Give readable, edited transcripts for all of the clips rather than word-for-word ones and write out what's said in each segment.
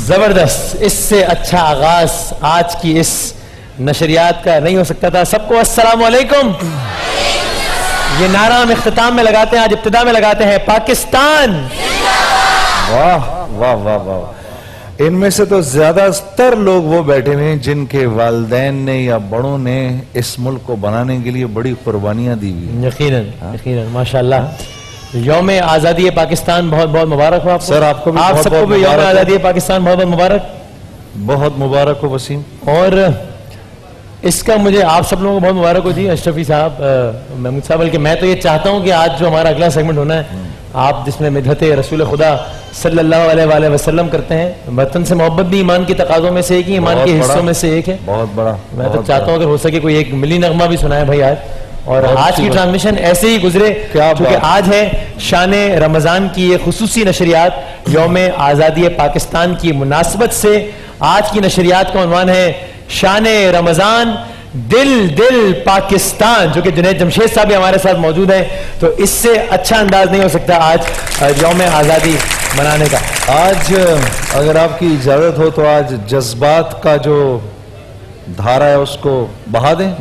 زبردست، اس سے اچھا آغاز آج کی اس نشریات کا نہیں ہو سکتا تھا. سب کو السلام علیکم. یہ نعرہ ہم اختتام میں لگاتے ہیں، آج ابتدا میں لگاتے ہیں، پاکستان. واہ واہ واہ واہ. ان میں سے تو زیادہ تر لوگ وہ بیٹھے ہیں جن کے والدین نے یا بڑوں نے اس ملک کو بنانے کے لیے بڑی قربانیاں دی ہوئی. یقیناً یقیناً ماشاءاللہ. یوم آزادی پاکستان بہت بہت مبارک ہو آپ کو. سر آپ کو بھی آپ بہت سب کو بہت بھی یوم مبارک ہو. آزادی پاکستان بہت بہت مبارک. بہت مبارک ہو وسیم. اور اس کا مجھے آپ سب لوگوں کو بہت مبارک ہو جی. اشرفی صاحب، محمود صاحب، بلکہ میں تو یہ چاہتا ہوں کہ آج جو ہمارا اگلا سیگمنٹ ہونا ہے، آپ جس میں مدحت رسول خدا صلی اللہ علیہ وآلہ وسلم کرتے ہیں. وطن سے محبت بھی ایمان کی تقاضوں میں سے ایک ہی، ایمان کے حصوں میں سے ایک ہے. بہت بڑا. میں تو چاہتا ہوں اگر ہو سکے کوئی ایک ملی نغمہ بھی سنائے بھائی آج. اور آج کی ٹرانسمیشن ایسے ہی گزرے کیونکہ آج ہے شان رمضان کی یہ خصوصی نشریات. یوم آزادی پاکستان کی مناسبت سے آج کی نشریات کا عنوان ہے شان رمضان دل دل پاکستان، جو کہ جنید جمشید صاحب بھی ہمارے ساتھ موجود ہیں. تو اس سے اچھا انداز نہیں ہو سکتا آج یوم آزادی منانے کا. آج اگر آپ کی اجازت ہو تو آج جذبات کا جو دھارا ہے اس کو بہا دیں.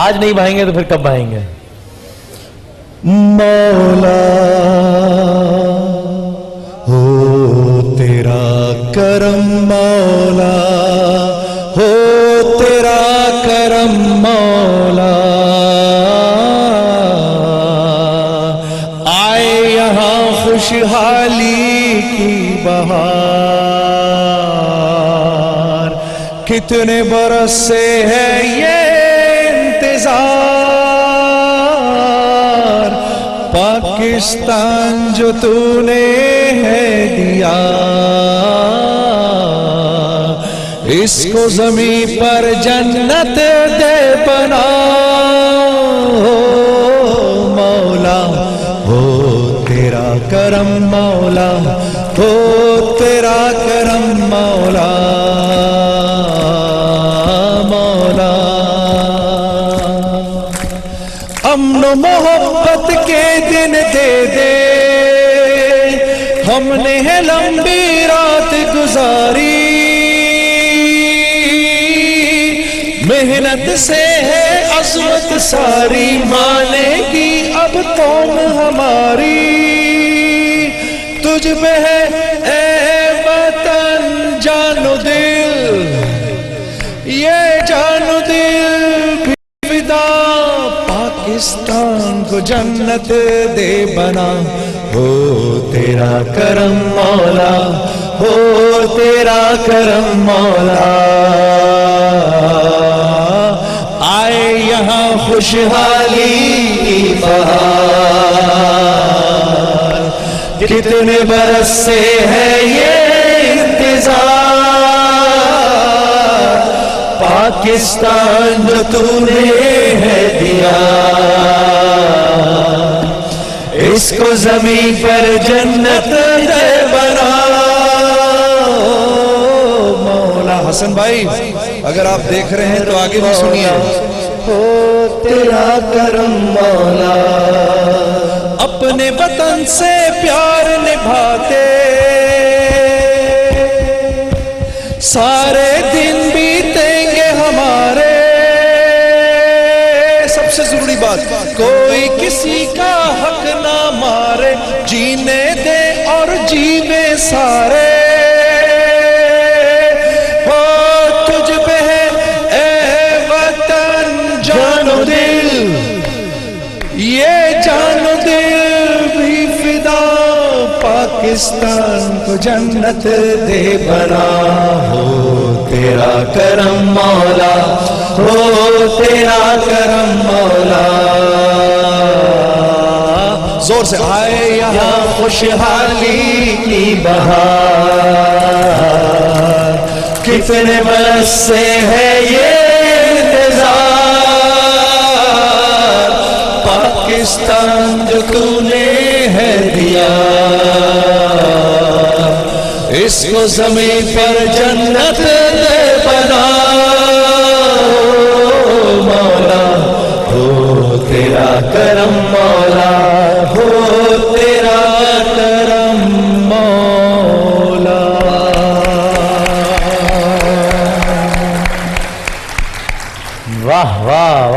آج نہیں بہائیں گے تو پھر کب بہائیں گے؟ مولا ہو تیرا کرم، مولا ہو تیرا کرم، مولا آئے یہاں خوشحالی کی بہار. کتنے برس سے ہے یہ پاکستان جو تو نے ہے دیا، اس کو زمین پر جنت دے بنا. مولا ہو تیرا کرم، مولا ہو تیرا کرم، مولا مولا. امن و محبت کے دن دے دے، ہم نے ہے لمبی رات گزاری، محنت سے ہے عظمت ساری، مانے گی اب قوم ہماری. تجھ پہ ہے اے وطن جان و دل، یہ جان و دل بھی فدا، پاکستان کو جنت دے بنا. ہو تیرا کرم مولا، ہو تیرا کرم مولا آئے یہاں خوشحالی کی بہار. کتنے برس سے ہے یہ انتظار، پاکستان جو تو نے ہے دیا، اس کو زمین پر جنت دے بنا. مولا حسن بھائی اگر آپ دیکھ رہے ہیں تو آگے بھی سنیے. ہو تیرا کرم مولا، اپنے وطن سے پیار نبھاتے، سارے دن بیتیں گے ہمارے. سب سے ضروری بات، کوئی کسی کا حق نہ مارے، جینے دے اور جیوے سارے. ہو تجھ پہ ہے اے وطن جان و دل، یہ جان و دل بھی فدا، پاکستان کو جنت دے بنا. ہو تیرا کرم مولا، ہو تیرا کرم مولا. زور سے آئے یہاں خوشحالی کی بہار. کتنے برس سے ہے یہ انتظار، پاکستان جو تو نے ہے دیا، اس کو زمین پر جنت دے بنا. مولا ہو تیرا کرم مولا، ہو تیرا کرم مولا.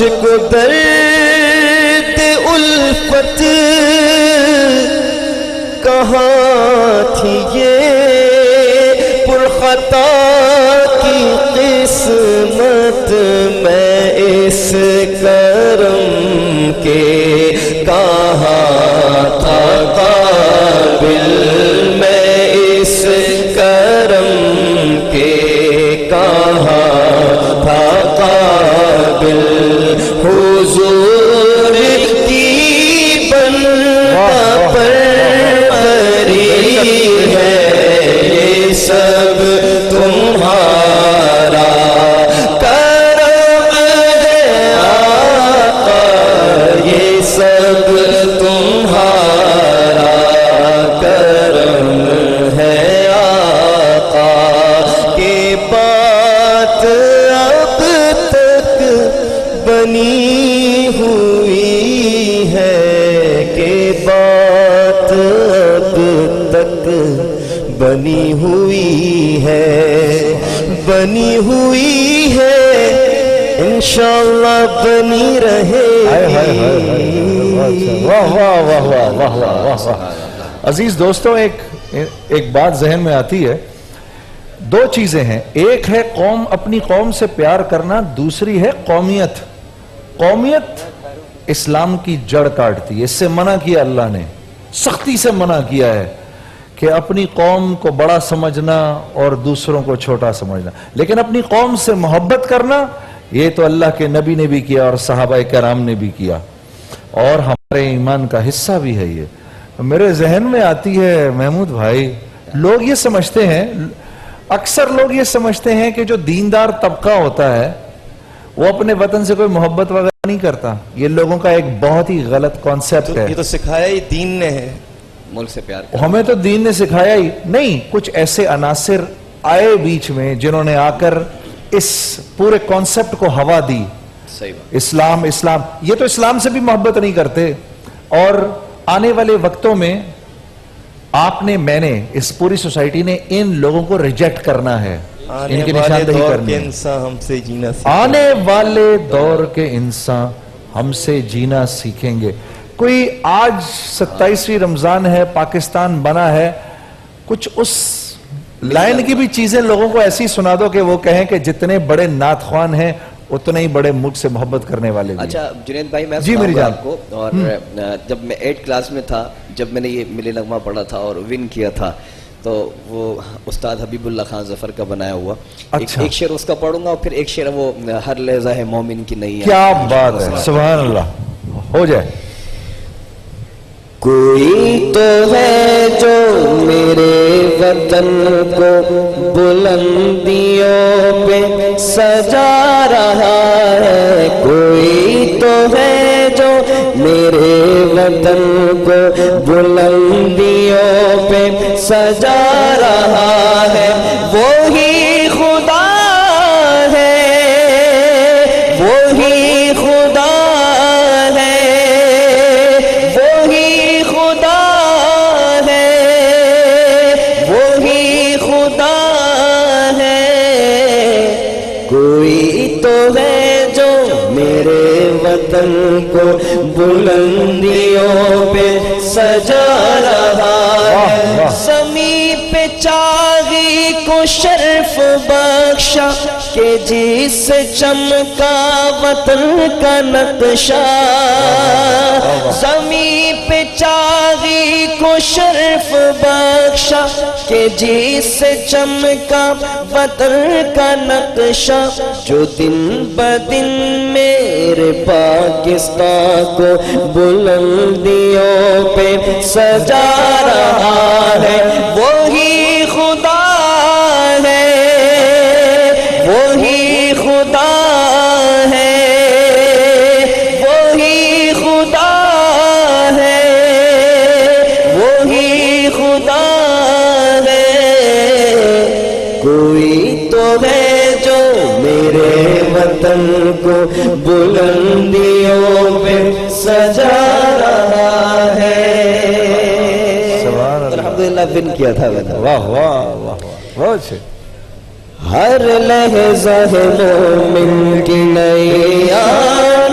مجھ کو درد الفت کہاں تھی یہ پرخطا کی قسمت میں اس کرم کے کہاں تھا قابل میں اس کرم کے کہاں تھا قابل حضور کی بندہ پروری ہے یہ سب تمہارا کرم ہے آقا یہ سب تمہارا کرم ہے آقا کہ بات اب تک بنی ہوئی ہے کہ بات اب تک بنی ہوئی ہے انشاءاللہ بنی رہے واہ واہ واہ واہ واہ واہ واہ. عزیز دوستوں ایک بات ذہن میں آتی ہے. دو چیزیں ہیں, ایک ہے قوم اپنی قوم سے پیار کرنا, دوسری ہے قومیت. قومیت اسلام کی جڑ کاٹتی ہے. اس سے منع کیا اللہ نے, سختی سے منع کیا ہے کہ اپنی قوم کو بڑا سمجھنا اور دوسروں کو چھوٹا سمجھنا. لیکن اپنی قوم سے محبت کرنا یہ تو اللہ کے نبی نے بھی کیا اور صحابہ کرام نے بھی کیا اور ہمارے ایمان کا حصہ بھی ہے. یہ میرے ذہن میں آتی ہے محمود بھائی, لوگ یہ سمجھتے ہیں, اکثر لوگ یہ سمجھتے ہیں کہ جو دیندار طبقہ ہوتا ہے وہ اپنے وطن سے کوئی محبت وغیرہ نہیں کرتا. یہ لوگوں کا ایک بہت ہی غلط کانسیپٹ ہے. یہ تو سکھایا ہی دین نے ہے ملک سے پیار کرنا. ہمیں تو دین نے سکھایا ہی نہیں. کچھ ایسے عناصر آئے بیچ میں جنہوں نے آ کر اس پورے کانسیپٹ کو ہوا دی. صحیح بات. اسلام اسلام, یہ تو اسلام سے بھی محبت نہیں کرتے. اور آنے والے وقتوں میں آپ نے, میں نے, اس پوری سوسائٹی نے ان لوگوں کو ریجیکٹ کرنا ہے, ان کی نشاندہی کرنی ہے. انسان ہم سے جینا آنے والے دور کے انسان ہم سے جینا سیکھیں گے. کوئی آج 27ویں رمضان ہے, پاکستان بنا ہے, کچھ اس لائن کی بھی چیزیں لوگوں کو ایسی سنا دو کہ وہ کہیں کہ جتنے بڑے نعت خوان ہیں اتنے ہی بڑے ملک سے محبت کرنے والے بھی. اچھا جنید بھائی, میں جی میری جان آپ کو, اور جب میں 8 کلاس میں تھا, جب میں نے یہ ملی نغمہ پڑھا تھا اور ون کیا تھا, تو وہ استاد حبیب اللہ خان ظفر کا بنایا ہوا ایک شعر اس کا پڑھوں گا, اور پھر ایک شعر وہ ہر لہجہ ہے مومن کی نہیں ہے. کیا بات ہے, سبحان اللہ, ہو جائے. کوئی تو ہے جو میرے وطن کو بلندیوں پہ سجا رہا ہے. کوئی تو ہے جو میرے وطن کو بلندیوں پہ سجا رہا ہے. وہی خدا ہے, وہی خدا ہے, وہی خدا ہے, وہی خدا ہے. کوئی تو ہے جو میرے وطن کو بلندیوں پہ سجا رہا ہے. زمین پہ چاغی کو شرف بخشا کہ جس چمکا وطن کا نقشہ. زمین پہ چاغی کو شرف بخشا کہ جس چمکا وطن کا نقشہ. جو دن بدن میرے پاکستان کو بلندیوں پہ سجا رہا ہے. وہی خدا ہے, وہی خدا ہے, وہی خدا ہے, وہی خدا ہے. کوئی تو ہے جو میرے وطن کو بلندیوں پہ سجا رہا ہے. الحمدللہ بن کیا تھا. واہ واہ واہ, بہت اچھے. ہر لہجہ ہے مومن کی نئی آن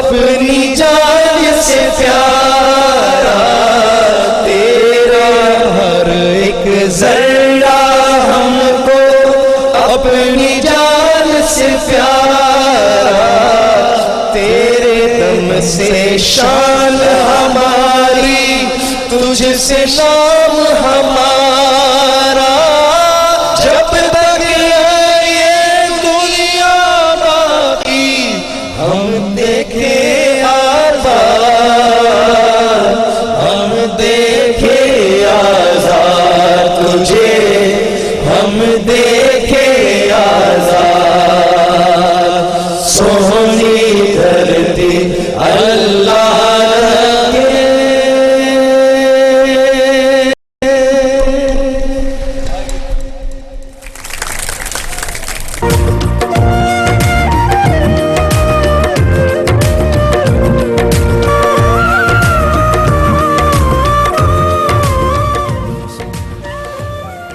اپنی جان سے پیارا تیرا ہر ایک ذرہ ہم کو اپنی جان سے پیارا تیرے دم سے شان ہماری تجھ سے نام ہمارا جب تک ہے یہ دنیا باقی ہم دیکھیں آزاد ہم دیکھیں آزاد تجھے ہم دیکھیں آزاد سونی دھرتی اللہ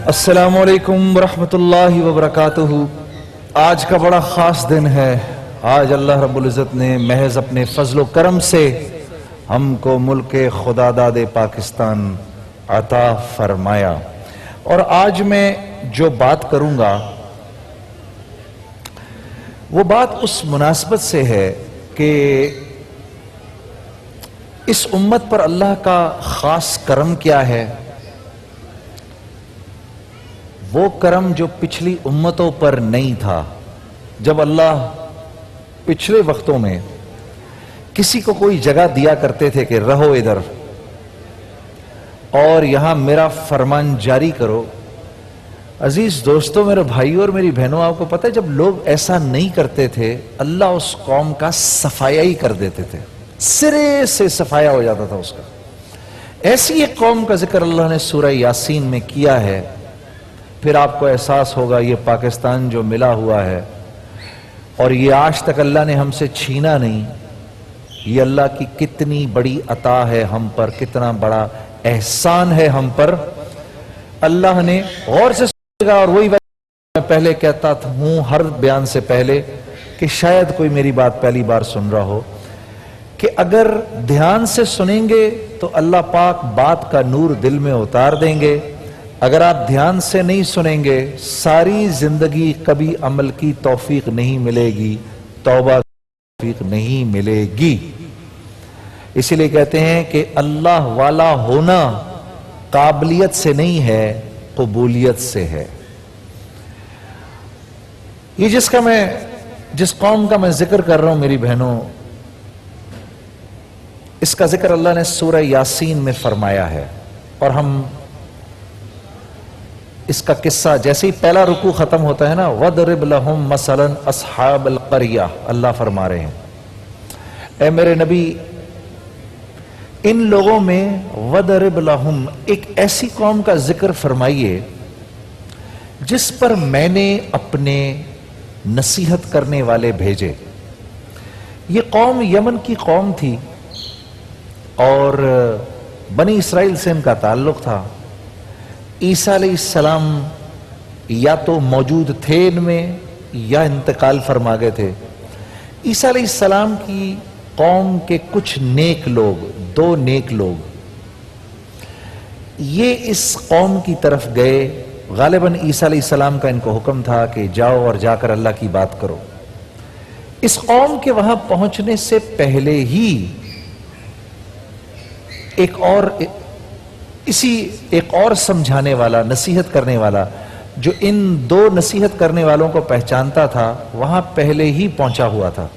السلام علیکم ورحمۃ اللہ وبرکاتہ۔ آج کا بڑا خاص دن ہے۔ آج اللہ رب العزت نے محض اپنے فضل و کرم سے ہم کو ملک خدا داد پاکستان عطا فرمایا، اور آج میں جو بات کروں گا وہ بات اس مناسبت سے ہے کہ اس امت پر اللہ کا خاص کرم کیا ہے، وہ کرم جو پچھلی امتوں پر نہیں تھا۔ جب اللہ پچھلے وقتوں میں کسی کو کوئی جگہ دیا کرتے تھے کہ رہو ادھر اور یہاں میرا فرمان جاری کرو، عزیز دوستوں، میرے بھائیوں اور میری بہنوں، آپ کو پتہ ہے جب لوگ ایسا نہیں کرتے تھے اللہ اس قوم کا صفایا ہی کر دیتے تھے، سرے سے صفایا ہو جاتا تھا اس کا۔ ایسی ایک قوم کا ذکر اللہ نے سورہ یاسین میں کیا ہے، پھر آپ کو احساس ہوگا یہ پاکستان جو ملا ہوا ہے اور یہ آج تک اللہ نے ہم سے چھینا نہیں، یہ اللہ کی کتنی بڑی عطا ہے ہم پر، کتنا بڑا احسان ہے ہم پر۔ اللہ نے غور سے سنے گا، اور وہی میں پہلے کہتا ہوں ہر بیان سے پہلے کہ شاید کوئی میری بات پہلی بار سن رہا ہو، کہ اگر دھیان سے سنیں گے تو اللہ پاک بات کا نور دل میں اتار دیں گے، اگر آپ دھیان سے نہیں سنیں گے ساری زندگی کبھی عمل کی توفیق نہیں ملے گی، توبہ کی توفیق نہیں ملے گی۔ اسی لیے کہتے ہیں کہ اللہ والا ہونا قابلیت سے نہیں ہے، قبولیت سے ہے۔ یہ جس قوم کا میں ذکر کر رہا ہوں میری بہنوں، اس کا ذکر اللہ نے سورہ یاسین میں فرمایا ہے، اور ہم اس کا قصہ جیسے ہی پہلا رکوع ختم ہوتا ہے نا، وَضْرِبْ لَهُمْ مَثَلًا أَصْحَابَ الْقَرْيَةِ، اللہ فرما رہے ہیں اے میرے نبی ان لوگوں میں وَضْرِبْ لَهُمْ ایک ایسی قوم کا ذکر فرمائیے جس پر میں نے اپنے نصیحت کرنے والے بھیجے۔ یہ قوم یمن کی قوم تھی اور بنی اسرائیل سے ان کا تعلق تھا۔ عیسیٰ علیہ السلام یا تو موجود تھے ان میں یا انتقال فرما گئے تھے۔ عیسیٰ علیہ السلام کی قوم کے کچھ نیک لوگ، 2 نیک لوگ، یہ اس قوم کی طرف گئے۔ غالباً عیسیٰ علیہ السلام کا ان کو حکم تھا کہ جاؤ اور جا کر اللہ کی بات کرو۔ اس قوم کے وہاں پہنچنے سے پہلے ہی ایک اور سمجھانے والا، نصیحت کرنے والا، جو ان 2 نصیحت کرنے والوں کو پہچانتا تھا وہاں پہلے ہی پہنچا ہوا تھا،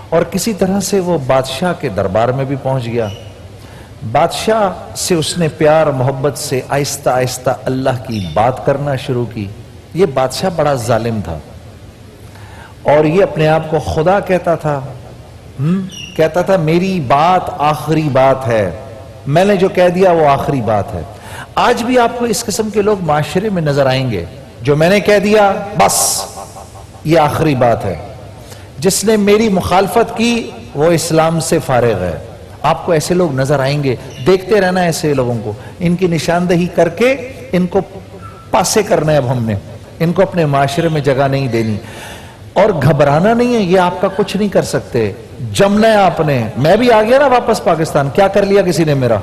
اور کسی طرح سے وہ بادشاہ کے دربار میں بھی پہنچ گیا۔ بادشاہ سے اس نے پیار محبت سے آہستہ آہستہ اللہ کی بات کرنا شروع کی۔ یہ بادشاہ بڑا ظالم تھا اور یہ اپنے آپ کو خدا کہتا تھا میری بات آخری بات ہے، میں نے جو کہہ دیا وہ آخری بات ہے۔ آج بھی آپ کو اس قسم کے لوگ معاشرے میں نظر آئیں گے، جو میں نے کہہ دیا بس یہ آخری بات ہے، جس نے میری مخالفت کی وہ اسلام سے فارغ ہے۔ آپ کو ایسے لوگ نظر آئیں گے، دیکھتے رہنا ایسے لوگوں کو، ان کی نشاندہی کر کے ان کو پاسے کرنا ہے۔ اب ہم نے ان کو اپنے معاشرے میں جگہ نہیں دینی۔ اور گھبرانا نہیں ہے, یہ آپ کا کچھ نہیں کر سکتے. جمنا ہے آپ نے. میں بھی آ گیا نا واپس پاکستان, کیا کر لیا کسی نے میرا؟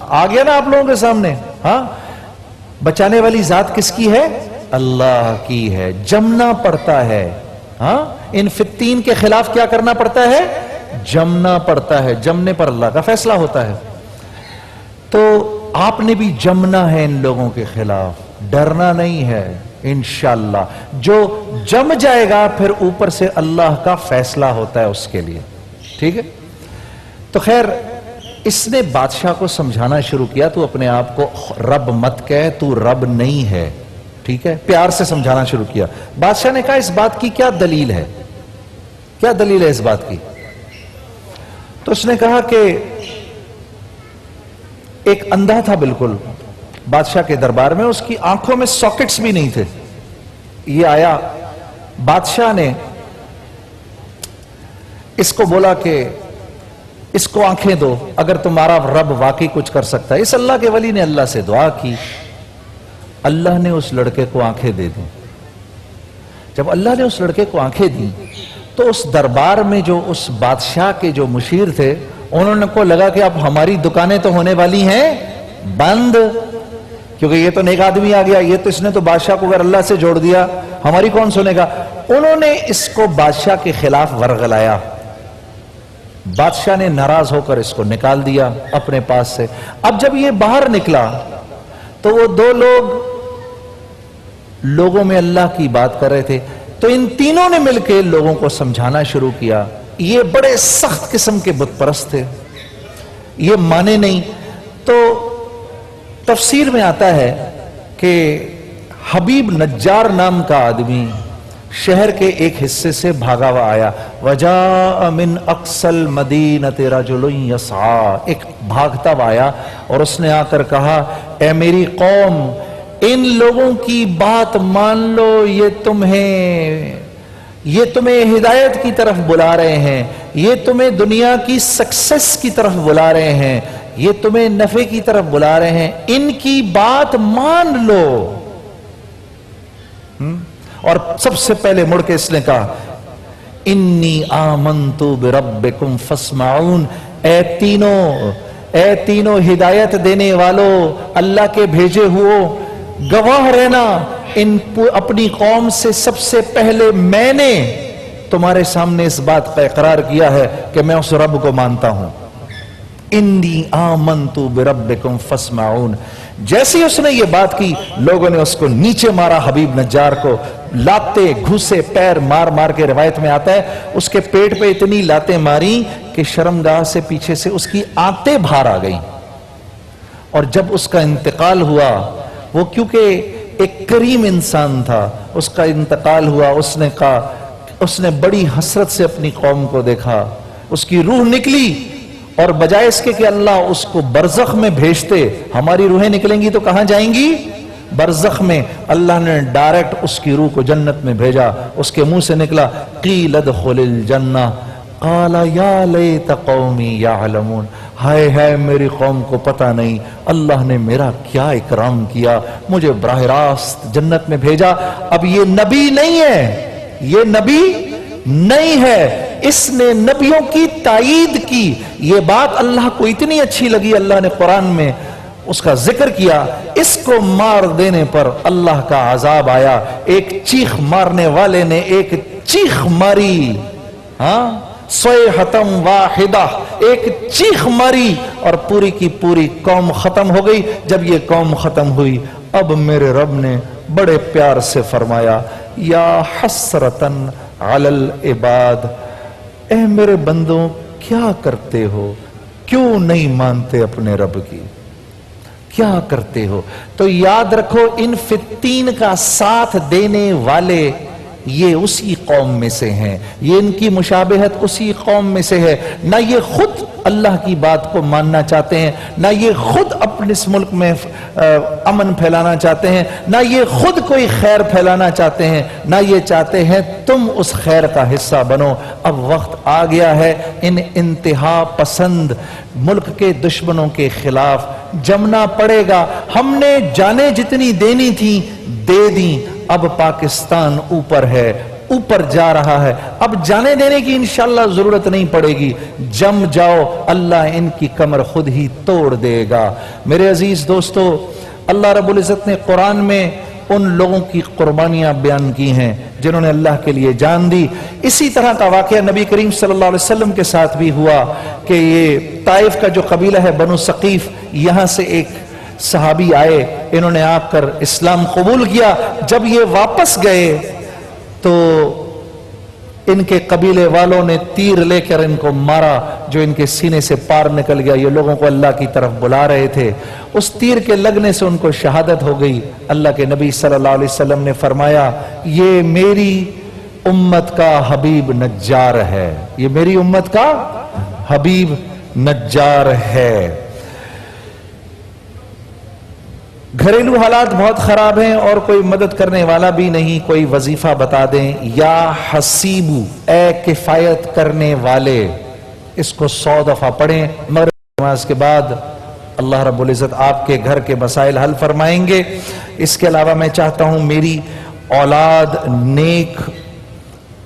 آ گیا نا آپ لوگوں کے سامنے. ہاں, بچانے والی ذات کس کی ہے؟ اللہ کی ہے. جمنا پڑتا ہے. ہاں, ان فتین کے خلاف کیا کرنا پڑتا ہے؟ جمنا پڑتا ہے. جمنے پر اللہ کا فیصلہ ہوتا ہے. تو آپ نے بھی جمنا ہے ان لوگوں کے خلاف, ڈرنا نہیں ہے. انشاءاللہ جو جم جائے گا پھر اوپر سے اللہ کا فیصلہ ہوتا ہے اس کے لیے. ٹھیک ہے. تو خیر, اس نے بادشاہ کو سمجھانا شروع کیا, تو اپنے آپ کو رب مت کہہ, تو رب نہیں ہے. ٹھیک ہے, پیار سے سمجھانا شروع کیا. بادشاہ نے کہا اس بات کی کیا دلیل ہے؟ کیا دلیل ہے اس بات کی؟ تو اس نے کہا کہ ایک اندھا تھا بالکل بادشاہ کے دربار میں, اس کی آنکھوں میں ساکٹس بھی نہیں تھے. یہ آیا, بادشاہ نے اس کو بولا کہ اس کو آنکھیں دو اگر تمہارا رب واقعی کچھ کر سکتا ہے. اس اللہ کے ولی نے اللہ سے دعا کی, اللہ نے اس لڑکے کو آنکھیں دے دی. جب اللہ نے اس لڑکے کو آنکھیں دی تو اس دربار میں جو اس بادشاہ کے جو مشیر تھے, انہوں کو لگا کہ اب ہماری دکانیں تو ہونے والی ہیں بند, کیونکہ یہ تو نیک آدمی آ گیا, یہ تو اس نے تو بادشاہ کو اگر اللہ سے جوڑ دیا, ہماری کون سنے گا. انہوں نے اس کو بادشاہ کے خلاف ورغلایا. بادشاہ نے ناراض ہو کر اس کو نکال دیا اپنے پاس سے. اب جب یہ باہر نکلا تو وہ دو لوگوں میں اللہ کی بات کر رہے تھے, تو ان تینوں نے مل کے لوگوں کو سمجھانا شروع کیا. یہ بڑے سخت قسم کے بت پرست تھے, یہ مانے نہیں. تو تفسیر میں آتا ہے کہ حبیب نجار نام کا آدمی شہر کے ایک حصے سے بھاگا ہوا آیا. وجاء من اقصى المدینۃ رجل یسعى, ایک بھاگتا ہوا آیا اور اس نے آ کر کہا اے میری قوم, ان لوگوں کی بات مان لو, یہ تمہیں ہدایت کی طرف بلا رہے ہیں, یہ تمہیں دنیا کی سکسس کی طرف بلا رہے ہیں, یہ تمہیں نفع کی طرف بلا رہے ہیں, ان کی بات مان لو. اور سب سے پہلے مڑ کے اس نے کہا انی آمنت بربکم فاسمعون, اے تینوں ہدایت دینے والوں, اللہ کے بھیجے ہوئے, گواہ رہنا, اپنی قوم سے سب سے پہلے میں نے تمہارے سامنے اس بات کا اقرار کیا ہے کہ میں اس رب کو مانتا ہوں. انی آمنت بربکم فاسمعون. جیسے اس نے یہ بات کی, لوگوں نے اس کو نیچے مارا, حبیب نجار کو لاتے گھوسے پیر مار مار کے, روایت میں آتا ہے اس کے پیٹ پہ اتنی لاتیں ماری کہ شرمگاہ سے پیچھے سے اس کی آنتیں باہر آ گئیں. اور جب اس کا انتقال ہوا, وہ کیونکہ ایک کریم انسان تھا, اس کا انتقال ہوا, اس نے کہا, اس نے بڑی حسرت سے اپنی قوم کو دیکھا, اس کی روح نکلی, اور بجائے اس کے کہ اللہ اس کو برزخ میں بھیجتے, ہماری روحیں نکلیں گی تو کہاں جائیں گی؟ برزخ میں. اللہ نے ڈائریکٹ اس کی روح کو جنت میں بھیجا. اس کے منہ سے نکلا قیل ادخل الجنہ قال یا لیت قومی یعلمون, ہائے ہائے میری قوم کو پتہ نہیں اللہ نے میرا کیا اکرام کیا, مجھے براہ راست جنت میں بھیجا. اب یہ نبی نہیں ہے, یہ نبی نہیں ہے, اس نے نبیوں کی تائید کی. یہ بات اللہ کو اتنی اچھی لگی, اللہ نے قرآن میں اس کا ذکر کیا. اس کو مار دینے پر اللہ کا عذاب آیا. ایک چیخ مارنے والے نے ایک چیخ ماری, ہاں, صیحۃ واحدہ, ایک چیخ ماری, اور پوری کی پوری قوم ختم ہو گئی. جب یہ قوم ختم ہوئی, اب میرے رب نے بڑے پیار سے فرمایا یا حسرتن علی العباد, اے میرے بندوں کیا کرتے ہو, کیوں نہیں مانتے اپنے رب کی, کیا کرتے ہو. تو یاد رکھو ان فتین کا ساتھ دینے والے یہ اسی قوم میں سے ہیں, یہ ان کی مشابہت اسی قوم میں سے ہے. نہ یہ خود اللہ کی بات کو ماننا چاہتے ہیں, نہ یہ خود اپنے اس ملک میں امن پھیلانا چاہتے ہیں, نہ یہ خود کوئی خیر پھیلانا چاہتے ہیں, نہ یہ چاہتے ہیں تم اس خیر کا حصہ بنو. اب وقت آ گیا ہے ان انتہا پسند ملک کے دشمنوں کے خلاف جمنا پڑے گا. ہم نے جانیں جتنی دینی تھی دے دیں, اب پاکستان اوپر ہے, اوپر جا رہا ہے. اب جانے دینے کی انشاءاللہ ضرورت نہیں پڑے گی. جم جاؤ, اللہ ان کی کمر خود ہی توڑ دے گا. میرے عزیز دوستو, اللہ رب العزت نے قرآن میں ان لوگوں کی قربانیاں بیان کی ہیں جنہوں نے اللہ کے لیے جان دی. اسی طرح کا واقعہ نبی کریم صلی اللہ علیہ وسلم کے ساتھ بھی ہوا کہ یہ طائف کا جو قبیلہ ہے بنو ثقیف, یہاں سے ایک صحابی آئے, انہوں نے آ کر اسلام قبول کیا. جب یہ واپس گئے تو ان کے قبیلے والوں نے تیر لے کر ان کو مارا, جو ان کے سینے سے پار نکل گیا. یہ لوگوں کو اللہ کی طرف بلا رہے تھے. اس تیر کے لگنے سے ان کو شہادت ہو گئی. اللہ کے نبی صلی اللہ علیہ وسلم نے فرمایا, یہ میری امت کا حبیب نجار ہے, یہ میری امت کا حبیب نجار ہے. گھریلو حالات بہت خراب ہیں اور کوئی مدد کرنے والا بھی نہیں. کوئی وظیفہ بتا دیں. یا حسیبو, اے کفایت کرنے والے, اس کو 100 دفعہ پڑھیں. مغرب نماز کے بعد اللہ رب العزت آپ کے گھر کے مسائل حل فرمائیں گے. اس کے علاوہ میں چاہتا ہوں میری اولاد نیک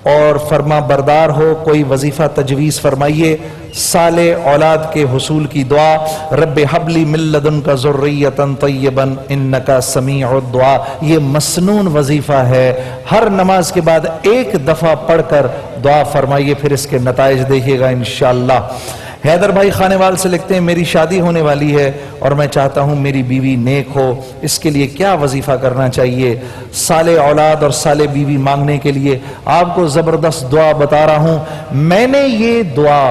اور فرما بردار ہو. کوئی وظیفہ تجویز فرمائیے. صالح اولاد کے حصول کی دعا. رب حبلی من لدنک ذریۃ طیبا انک سمیع الدعاء. یہ مسنون وظیفہ ہے. ہر نماز کے بعد ایک دفعہ پڑھ کر دعا فرمائیے, پھر اس کے نتائج دیکھیے گا انشاءاللہ. حیدر بھائی خانیوال سے لکھتے ہیں, میری شادی ہونے والی ہے اور میں چاہتا ہوں میری بیوی نیک ہو. اس کے لیے کیا وظیفہ کرنا چاہیے؟ صالح اولاد اور صالح بیوی مانگنے کے لیے آپ کو زبردست دعا بتا رہا ہوں. میں نے یہ دعا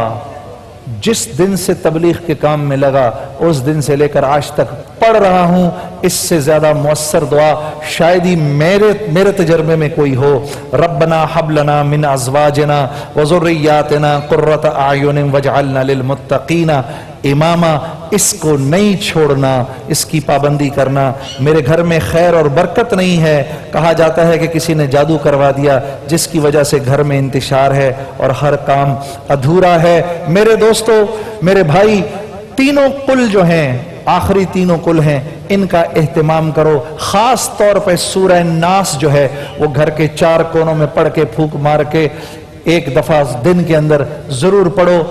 جس دن سے تبلیغ کے کام میں لگا اس دن سے لے کر آج تک پڑھ رہا ہوں. اس سے زیادہ مؤثر دعا شاید ہی میرے تجربے میں کوئی ہو. ربنا حب لنا من ازواجنا وذریاتنا قرۃ اعین واجعلنا للمتقین اماما. اس کو نہیں چھوڑنا, اس کی پابندی کرنا. میرے گھر میں خیر اور برکت نہیں ہے. کہا جاتا ہے کہ کسی نے جادو کروا دیا جس کی وجہ سے گھر میں انتشار ہے اور ہر کام ادھورا ہے. میرے دوستو, میرے بھائی, تینوں قل جو ہیں, آخری تینوں قل ہیں, ان کا اہتمام کرو. خاص طور پہ سورہ ناس جو ہے وہ گھر کے 4 کونوں میں پڑھ کے پھونک مار کے ایک دفعہ دن کے اندر ضرور پڑھو.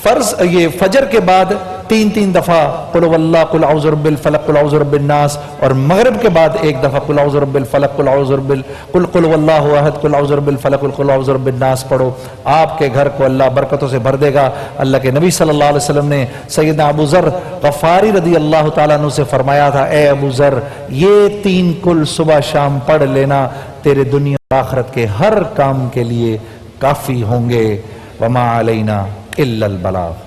فرض یہ فجر کے بعد 3 دفعہ قل واللہ قل اعوذ برب الفلق قل اعوذ برب الناس, اور مغرب کے بعد ایک دفعہ قل اعوذ برب الفلق قل اعوذ برب قل واللہ احد قل اعوذ برب الفلق قل اعوذ برب الناس پڑھو. آپ کے گھر کو اللہ برکتوں سے بھر دے گا. اللہ کے نبی صلی اللہ علیہ وسلم نے سیدنا ابو ذر غفاری رضی اللہ تعالیٰ عنہ سے فرمایا تھا, اے ابو ذر, یہ 3 قل صبح شام پڑھ لینا, تیرے دنیا اور آخرت کے ہر کام کے لیے کافی ہوں گے. وما علینا الا البلاغ.